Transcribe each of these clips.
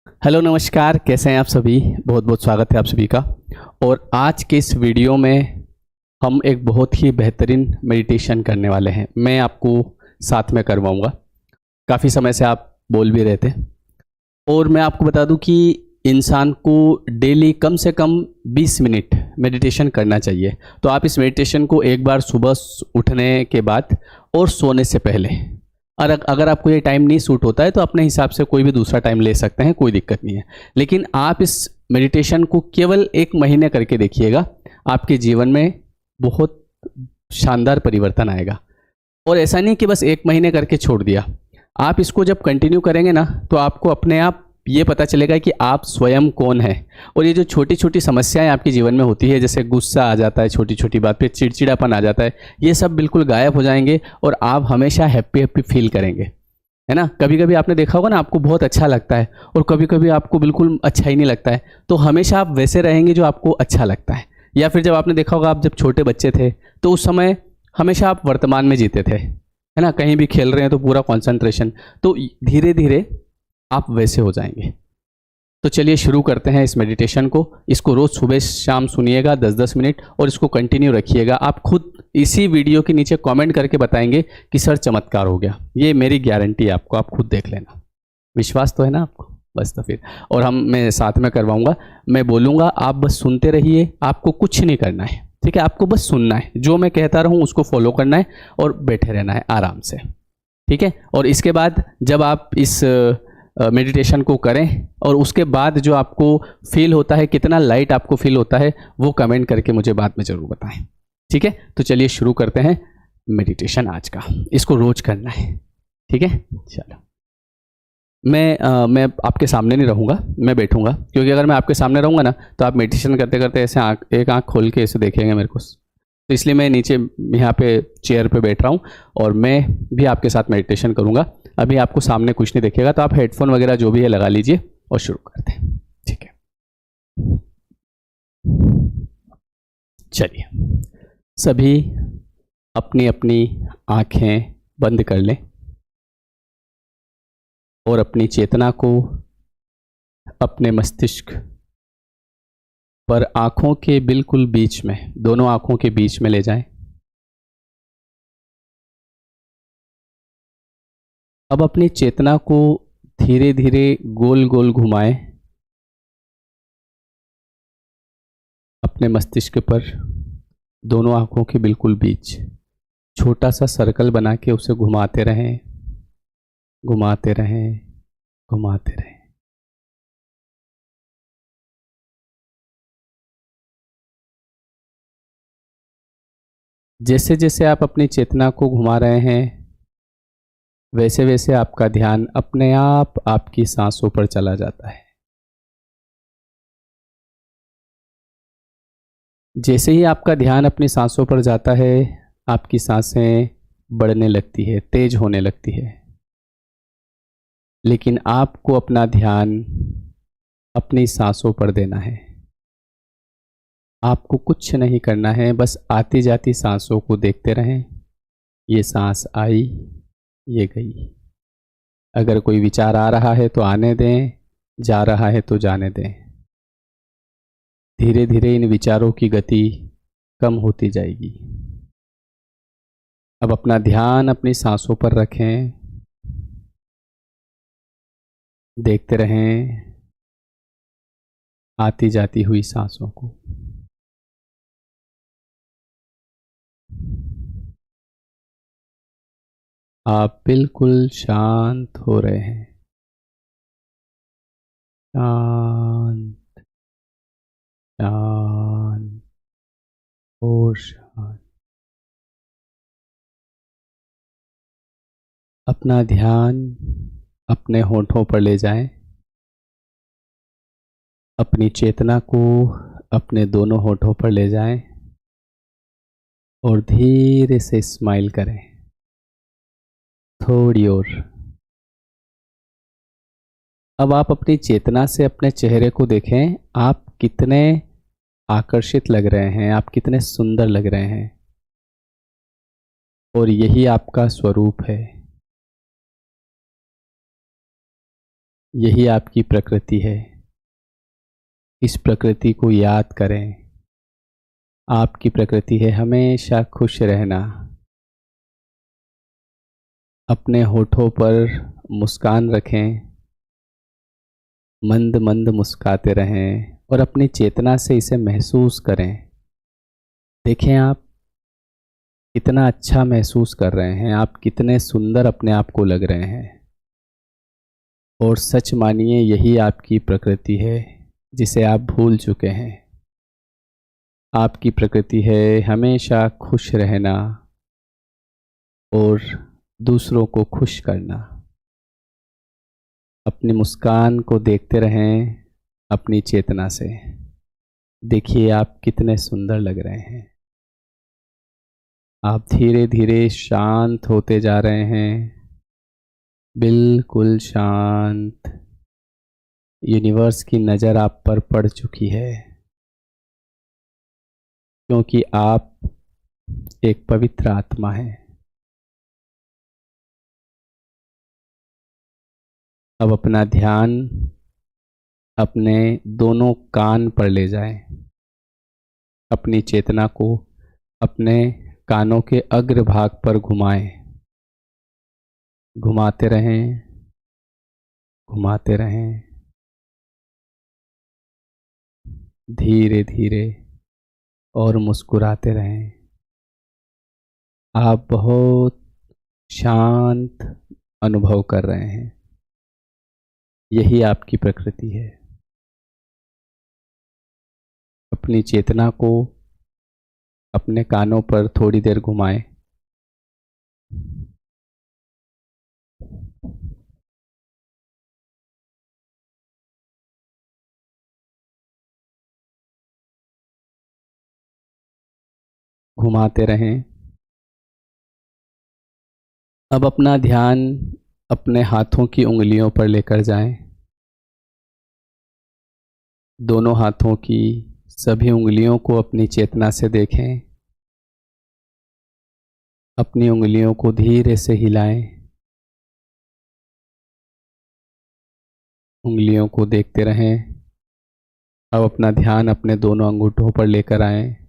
Hello नमस्कार, कैसे हैं आप सभी। बहुत बहुत स्वागत है आप सभी का। और आज के इस वीडियो में हम एक बहुत ही बेहतरीन मेडिटेशन करने वाले हैं। मैं आपको साथ में करवाऊंगा। काफ़ी समय से आप बोल भी रहे थे। और मैं आपको बता दूं कि इंसान को डेली कम से कम 20 मिनट मेडिटेशन करना चाहिए। तो आप इस मेडिटेशन को एक बार सुबह उठने के बाद और सोने से पहले, और अगर आपको ये टाइम नहीं सूट होता है तो अपने हिसाब से कोई भी दूसरा टाइम ले सकते हैं, कोई दिक्कत नहीं है। लेकिन आप इस मेडिटेशन को केवल 1 महीने करके देखिएगा, आपके जीवन में बहुत शानदार परिवर्तन आएगा। और ऐसा नहीं कि बस 1 महीने करके छोड़ दिया। आप इसको जब कंटिन्यू करेंगे ना, तो आपको अपने आप ये पता चलेगा कि आप स्वयं कौन है। और ये जो छोटी छोटी समस्याएं आपके जीवन में होती है, जैसे गुस्सा आ जाता है छोटी छोटी बात पे, चिड़चिड़ापन आ जाता है, ये सब बिल्कुल गायब हो जाएंगे और आप हमेशा हैप्पी हैप्पी फील करेंगे, है ना। कभी कभी आपने देखा होगा ना, आपको बहुत अच्छा लगता है और कभी कभी आपको बिल्कुल अच्छा ही नहीं लगता है। तो हमेशा आप वैसे रहेंगे जो आपको अच्छा लगता है। या फिर जब आपने देखा होगा, आप जब छोटे बच्चे थे तो उस समय हमेशा आप वर्तमान में जीते थे, है ना। कहीं भी खेल रहे हैं तो पूरा कंसंट्रेशन। तो धीरे धीरे आप वैसे हो जाएंगे। तो चलिए शुरू करते हैं इस मेडिटेशन को। इसको रोज़ सुबह शाम सुनिएगा 10-10 मिनट, और इसको कंटिन्यू रखिएगा। आप खुद इसी वीडियो के नीचे कमेंट करके बताएंगे कि सर चमत्कार हो गया। ये मेरी गारंटी है आपको, आप खुद देख लेना। विश्वास तो है ना आपको? बस तो फिर, और मैं साथ में करवाऊंगा। मैं बोलूँगा, आप बस सुनते रहिए। आपको कुछ नहीं करना है, ठीक है। आपको बस सुनना है, जो मैं कहता रहूँ उसको फॉलो करना है और बैठे रहना है आराम से, ठीक है। और इसके बाद जब आप इस मेडिटेशन को करें और उसके बाद जो आपको फील होता है, कितना लाइट आपको फील होता है, वो कमेंट करके मुझे बाद में ज़रूर बताएं, ठीक है। तो चलिए शुरू करते हैं मेडिटेशन आज का। इसको रोज करना है, ठीक है। चलो, मैं आपके सामने नहीं रहूँगा, मैं बैठूंगा। क्योंकि अगर मैं आपके सामने रहूँगा ना, तो आप मेडिटेशन करते करते ऐसे एक आँख खोल के ऐसे देखेंगे मेरे को। तो इसलिए मैं नीचे यहाँ पे चेयर पे बैठ रहा हूँ और मैं भी आपके साथ मेडिटेशन करूँगा। अभी आपको सामने कुछ नहीं दिखेगा, तो आप हेडफोन वगैरह जो भी है लगा लीजिए और शुरू करते हैं, ठीक है। चलिए, सभी अपनी अपनी आंखें बंद कर लें और अपनी चेतना को अपने मस्तिष्क पर आंखों के बिल्कुल बीच में, दोनों आंखों के बीच में ले जाएं। अब अपनी चेतना को धीरे धीरे गोल गोल घुमाएं अपने मस्तिष्क पर, दोनों आंखों के बिल्कुल बीच। छोटा सा सर्कल बना के उसे घुमाते रहें, घुमाते रहें, घुमाते रहें। जैसे जैसे आप अपनी चेतना को घुमा रहे हैं, वैसे वैसे आपका ध्यान अपने आप आपकी सांसों पर चला जाता है। जैसे ही आपका ध्यान अपनी सांसों पर जाता है, आपकी सांसें बढ़ने लगती है, तेज होने लगती है। लेकिन आपको अपना ध्यान अपनी सांसों पर देना है। आपको कुछ नहीं करना है, बस आती जाती सांसों को देखते रहें। ये सांस आई, ये गई। अगर कोई विचार आ रहा है तो आने दें, जा रहा है तो जाने दें। धीरे धीरे इन विचारों की गति कम होती जाएगी। अब अपना ध्यान अपनी सांसों पर रखें, देखते रहें आती जाती हुई सांसों को। आप बिल्कुल शांत हो रहे हैं, शांत, शांत और शांत। अपना ध्यान अपने होठों पर ले जाएं। अपनी चेतना को अपने दोनों होठों पर ले जाएं और धीरे से स्माइल करें, थोड़ी और। अब आप अपनी चेतना से अपने चेहरे को देखें। आप कितने आकर्षित लग रहे हैं, आप कितने सुंदर लग रहे हैं, और यही आपका स्वरूप है। यही आपकी प्रकृति है। इस प्रकृति को याद करें। आपकी प्रकृति है हमेशा खुश रहना। अपने होठों पर मुस्कान रखें, मंद मंद मुस्काते रहें और अपनी चेतना से इसे महसूस करें। देखें आप कितना अच्छा महसूस कर रहे हैं, आप कितने सुंदर अपने आप को लग रहे हैं। और सच मानिए यही आपकी प्रकृति है जिसे आप भूल चुके हैं। आपकी प्रकृति है हमेशा खुश रहना और दूसरों को खुश करना। अपनी मुस्कान को देखते रहें अपनी चेतना से। देखिए आप कितने सुंदर लग रहे हैं। आप धीरे धीरे शांत होते जा रहे हैं, बिल्कुल शांत। यूनिवर्स की नज़र आप पर पड़ चुकी है, क्योंकि आप एक पवित्र आत्मा हैं। अब अपना ध्यान अपने दोनों कान पर ले जाएं। अपनी चेतना को अपने कानों के अग्रभाग पर घुमाएं। घुमाते रहें, घुमाते रहें, धीरे धीरे, और मुस्कुराते रहें। आप बहुत शांत अनुभव कर रहे हैं। यही आपकी प्रकृति है। अपनी चेतना को अपने कानों पर थोड़ी देर घुमाएं। घुमाते रहें। अब अपना ध्यान अपने हाथों की उंगलियों पर लेकर जाएं। दोनों हाथों की सभी उंगलियों को अपनी चेतना से देखें। अपनी उंगलियों को धीरे से हिलाएं। उंगलियों को देखते रहें। अब अपना ध्यान अपने दोनों अंगूठों पर लेकर आएं।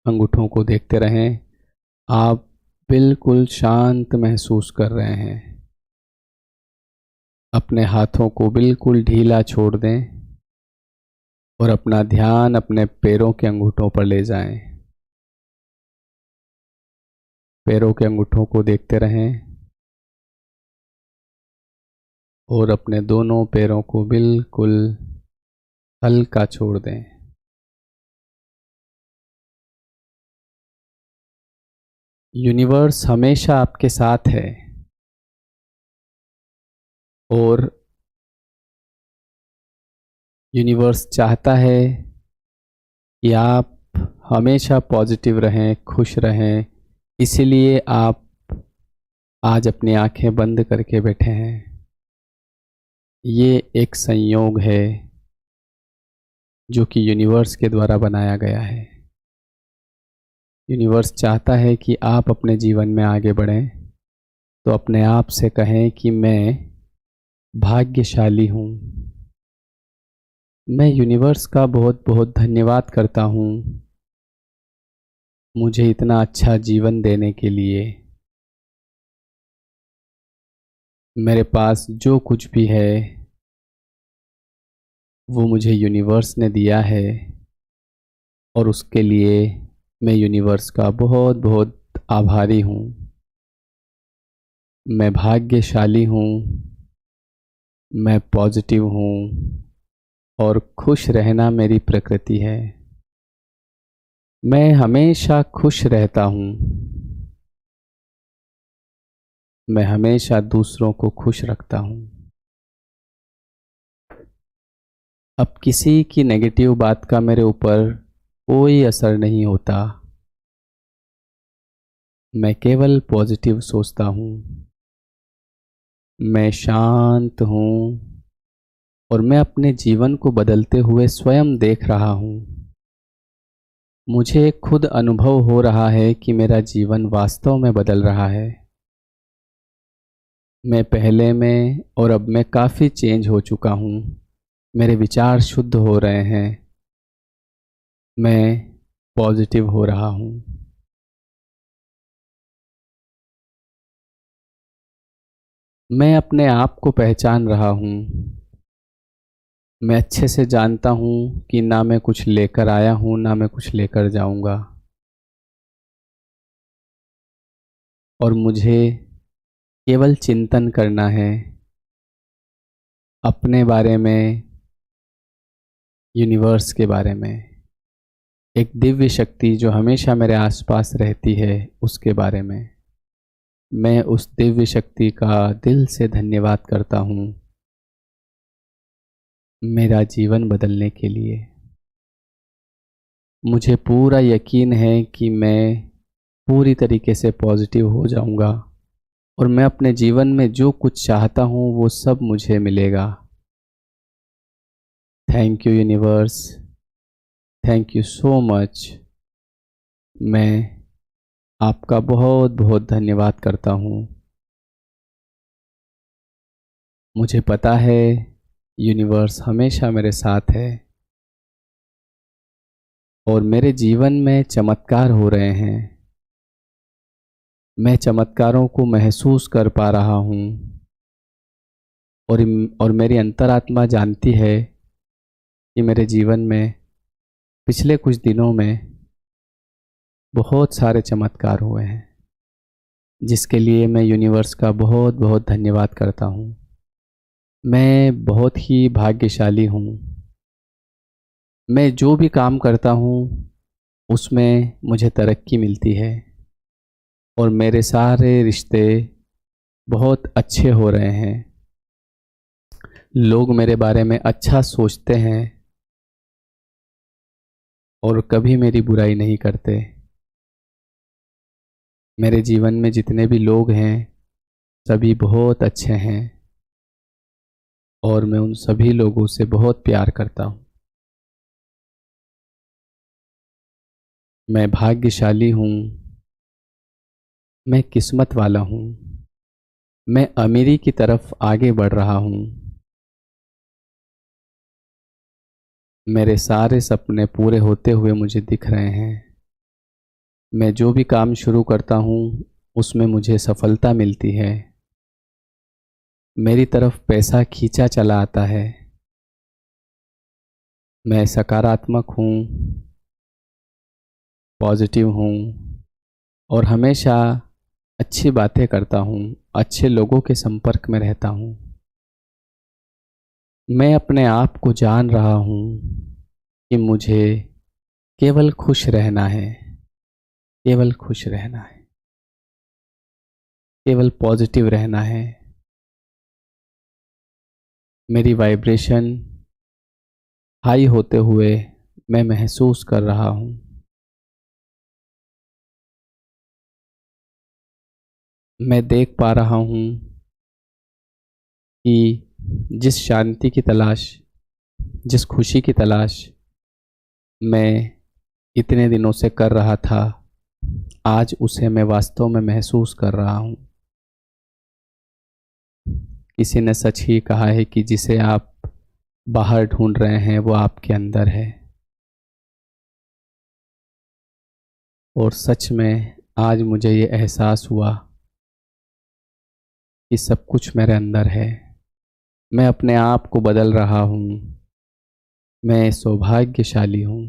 अंगूठों को देखते रहें। आप बिल्कुल शांत महसूस कर रहे हैं। अपने हाथों को बिल्कुल ढीला छोड़ दें और अपना ध्यान अपने पैरों के अंगूठों पर ले जाएं। पैरों के अंगूठों को देखते रहें और अपने दोनों पैरों को बिल्कुल हल्का छोड़ दें। यूनिवर्स हमेशा आपके साथ है और यूनिवर्स चाहता है कि आप हमेशा पॉजिटिव रहें, खुश रहें। इसीलिए आप आज अपनी आंखें बंद करके बैठे हैं। ये एक संयोग है जो कि यूनिवर्स के द्वारा बनाया गया है। यूनिवर्स चाहता है कि आप अपने जीवन में आगे बढ़ें, तो अपने आप से कहें कि मैं भाग्यशाली हूँ। मैं यूनिवर्स का बहुत बहुत धन्यवाद करता हूँ मुझे इतना अच्छा जीवन देने के लिए। मेरे पास जो कुछ भी है वो मुझे यूनिवर्स ने दिया है और उसके लिए मैं यूनिवर्स का बहुत बहुत आभारी हूँ। मैं भाग्यशाली हूँ, मैं पॉजिटिव हूँ और खुश रहना मेरी प्रकृति है। मैं हमेशा खुश रहता हूँ। मैं हमेशा दूसरों को खुश रखता हूँ। अब किसी की नेगेटिव बात का मेरे ऊपर कोई असर नहीं होता। मैं केवल पॉजिटिव सोचता हूँ। मैं शांत हूँ और मैं अपने जीवन को बदलते हुए स्वयं देख रहा हूँ। मुझे खुद अनुभव हो रहा है कि मेरा जीवन वास्तव में बदल रहा है। मैं पहले में और अब में काफ़ी चेंज हो चुका हूँ। मेरे विचार शुद्ध हो रहे हैं। मैं पॉजिटिव हो रहा हूँ। मैं अपने आप को पहचान रहा हूँ। मैं अच्छे से जानता हूँ कि ना मैं कुछ लेकर आया हूँ ना मैं कुछ लेकर जाऊँगा, और मुझे केवल चिंतन करना है अपने बारे में, यूनिवर्स के बारे में, एक दिव्य शक्ति जो हमेशा मेरे आसपास रहती है उसके बारे में। मैं उस दिव्य शक्ति का दिल से धन्यवाद करता हूँ मेरा जीवन बदलने के लिए। मुझे पूरा यकीन है कि मैं पूरी तरीके से पॉजिटिव हो जाऊंगा और मैं अपने जीवन में जो कुछ चाहता हूँ वो सब मुझे मिलेगा। Thank you universe, thank you so much. मैं आपका बहुत बहुत धन्यवाद करता हूँ। मुझे पता है यूनिवर्स हमेशा मेरे साथ है और मेरे जीवन में चमत्कार हो रहे हैं। मैं चमत्कारों को महसूस कर पा रहा हूँ और मेरी अंतरात्मा जानती है कि मेरे जीवन में पिछले कुछ दिनों में बहुत सारे चमत्कार हुए हैं, जिसके लिए मैं यूनिवर्स का बहुत बहुत धन्यवाद करता हूँ। मैं बहुत ही भाग्यशाली हूँ। मैं जो भी काम करता हूँ उसमें मुझे तरक्की मिलती है और मेरे सारे रिश्ते बहुत अच्छे हो रहे हैं। लोग मेरे बारे में अच्छा सोचते हैं और कभी मेरी बुराई नहीं करते। मेरे जीवन में जितने भी लोग हैं सभी बहुत अच्छे हैं और मैं उन सभी लोगों से बहुत प्यार करता हूँ। मैं भाग्यशाली हूँ। मैं किस्मत वाला हूँ। मैं अमीरी की तरफ आगे बढ़ रहा हूँ। मेरे सारे सपने पूरे होते हुए मुझे दिख रहे हैं। मैं जो भी काम शुरू करता हूँ उसमें मुझे सफलता मिलती है। मेरी तरफ पैसा खींचा चला आता है। मैं सकारात्मक हूँ, पॉजिटिव हूँ और हमेशा अच्छी बातें करता हूँ, अच्छे लोगों के संपर्क में रहता हूँ। मैं अपने आप को जान रहा हूँ कि मुझे केवल खुश रहना है, केवल खुश रहना है, केवल पॉजिटिव रहना है। मेरी वाइब्रेशन हाई होते हुए मैं महसूस कर रहा हूँ। मैं देख पा रहा हूँ कि जिस शांति की तलाश, जिस खुशी की तलाश मैं इतने दिनों से कर रहा था, आज उसे मैं वास्तव में महसूस कर रहा हूँ। किसी ने सच ही कहा है कि जिसे आप बाहर ढूंढ रहे हैं वो आपके अंदर है, और सच में आज मुझे ये एहसास हुआ कि सब कुछ मेरे अंदर है। मैं अपने आप को बदल रहा हूँ। मैं सौभाग्यशाली हूँ।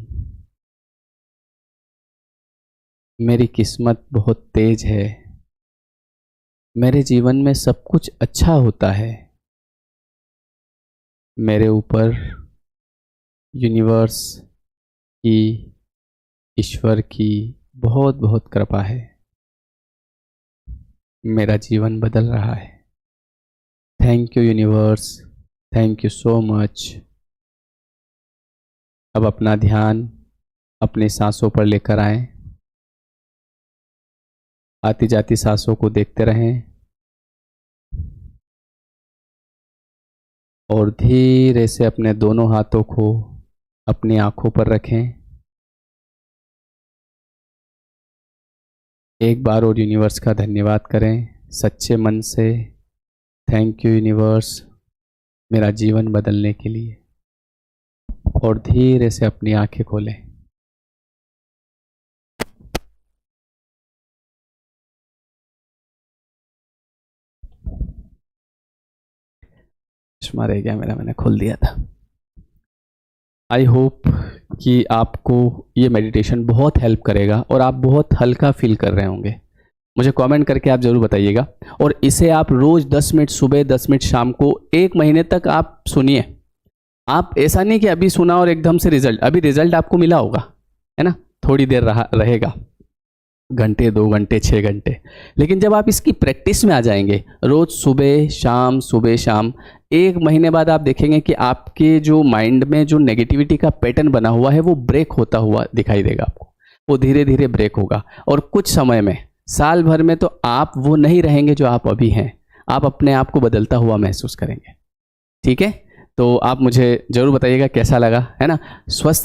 मेरी किस्मत बहुत तेज है। मेरे जीवन में सब कुछ अच्छा होता है। मेरे ऊपर यूनिवर्स की, ईश्वर की बहुत बहुत कृपा है। मेरा जीवन बदल रहा है। Thank you universe, thank you so much. अब अपना ध्यान अपनी सांसों पर लेकर आएं। आती जाती सांसों को देखते रहें और धीरे से अपने दोनों हाथों को अपनी आंखों पर रखें। एक बार और यूनिवर्स का धन्यवाद करें सच्चे मन से। थैंक यू यूनिवर्स मेरा जीवन बदलने के लिए। और धीरे से अपनी आंखें खोलें। चश्मा रह गया मेरा, मैंने खोल दिया था। आई होप कि आपको ये मेडिटेशन बहुत हेल्प करेगा और आप बहुत हल्का फील कर रहे होंगे। मुझे कमेंट करके आप ज़रूर बताइएगा। और इसे आप रोज़ 10 मिनट सुबह, 10 मिनट शाम को 1 महीने तक आप सुनिए। आप ऐसा नहीं कि अभी सुना और एकदम से रिजल्ट, अभी रिजल्ट आपको मिला होगा, है ना, थोड़ी देर रहेगा, घंटे, 2 घंटे, 6 घंटे। लेकिन जब आप इसकी प्रैक्टिस में आ जाएंगे, रोज़ सुबह शाम, 1 महीने बाद आप देखेंगे कि आपके जो माइंड में जो नेगेटिविटी का पैटर्न बना हुआ है वो ब्रेक होता हुआ दिखाई देगा आपको। वो धीरे धीरे ब्रेक होगा और कुछ समय में, साल भर में तो आप वो नहीं रहेंगे जो आप अभी हैं। आप अपने आप को बदलता हुआ महसूस करेंगे। ठीक है, तो आप मुझे ज़रूर बताइएगा कैसा लगा, है ना। स्वस्थ